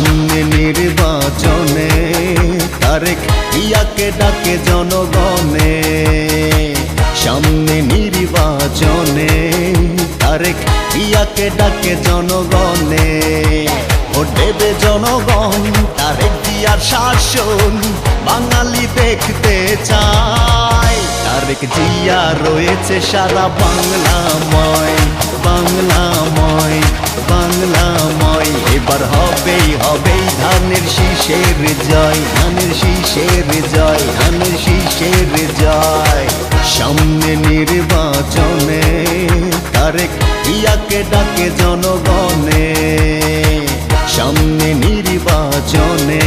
সামনে নির্বাচনে তারেক ইয়াকে ডাকে জনগণে। সামনে নির্বাচনে তারেক ইয়াকে ডাকে জনগণে। ভোট দেবে জনগণ, তারেক জিয়ার শাসন বাঙালি দেখতে চায়। তারেক জিয়া রয়েছে সারা বাংলাময়, বাংলাময়, বাংলাময়। এবার হবেই হবেই ধানের শীষের জয়, ধানের শীষের জয়, ধানের শীষের জয়। সামনে নির্বাচনে তারেক ইয়াকে ডাকে জনগণে। সামনে নির্বাচনে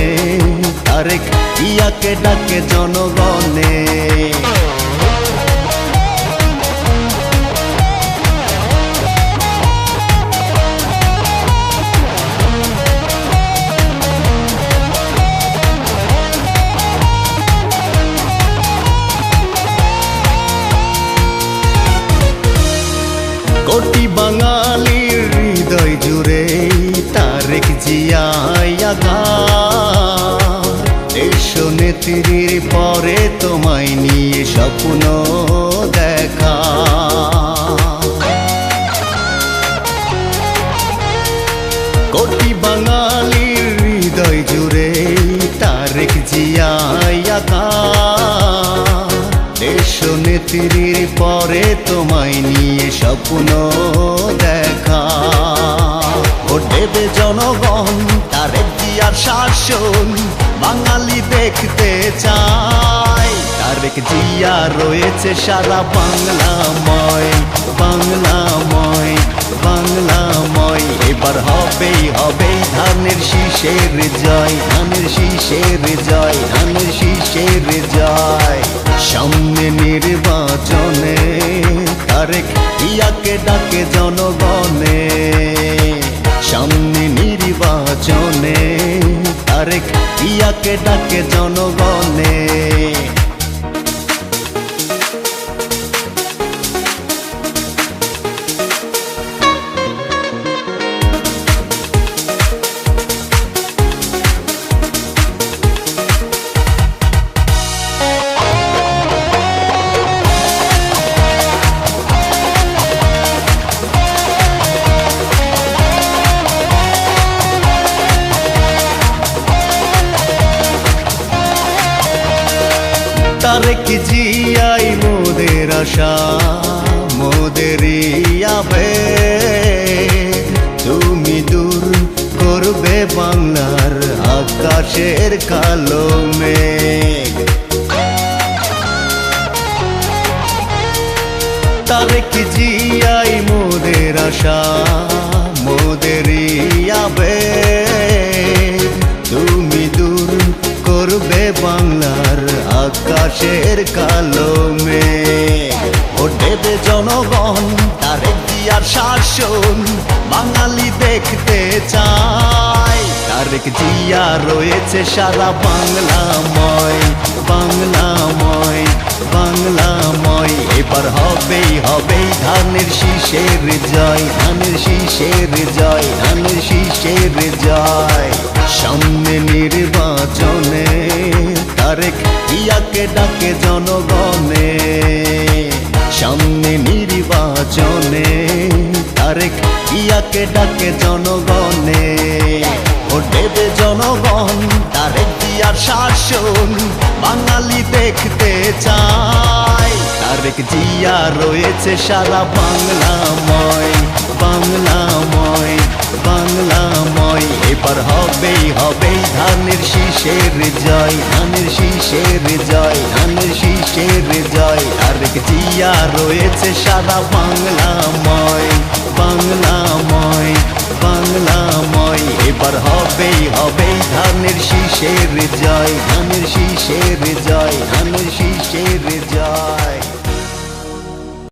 তারেক ইয়াকে ডাকে জনগণে। কোটি বাঙালির হৃদয় জুড়ে তারেক জিয়া দেশ নেত্রীর পরে তোমায় নিয়ে স্বপ্ন দেখা। কোটি বাঙালির হৃদয় জুড়ে তারেক জিয়া দেশ নেত্রীর পরে তোমায় নিয়ে স্বপ্ন দেখা। ভোট দেবে জনগণ, তারেক জিয়ার শাসন বাঙালি দেখতে চায়। তারেক জিয়া রয়েছে সারা বাংলাময়, বাংলাময়, বাংলাময়। এবার হবেই হবেই ধানের শীষের জয়, ধানের শীষের জয়, ধানের শীষের জয়। সামনে নির্বাচনে তারেক ইয়াকে ডাকে জনগণে। সামনে নির্বাচনে তারেক ইয়াকে ডাকে জনগণে। তারেক জিয়াই মোদের আশা, মোদেরই আবেগ। তুমি দূর করবে বাংলার আকাশের কালো মেঘ। তারেক জিয়াই মোদের আশা, মোদেরই আবেগ। তুমি দূর করবে বাংলার আকাশের কালো মেঘ। ভোট দেবে জনগণ, তারেক জিয়ার শাসন বাঙালি দেখতে চায়। তারেক জিয়া রয়েছে সারা বাংলাময়, বাংলাময়, বাংলাময়। এবার হবেই হবেই ধানের শীষের জয়, ধানের শীষের জয়, ধানের শীষের জয়। সামনে নির্বাচনে তারেক ইয়াকে ডাকে জনগণে। সামনে নির্বাচনে তারেক ইয়াকে ডাকে জনগণে। ভোট দেবে জনগণ, তারেক জিয়ার শাসন বাঙালি দেখতে চায়। তারেক জিয়া রয়েছে সারা বাংলাময়, বাংলাময়, বাংলাময়। এবার হবেই হবেই ধানের শীষের জয়, ধানের শীষের জয়, ধানের শীষের জয়। তারেক জিয়া রয়েছে সারা বাংলাময়, বাংলাময়, বাংলাময়। এবার হবেই হবেই ধানের শীষের জয়, ধানের শীষের জয়, ধানের শীষের জয়।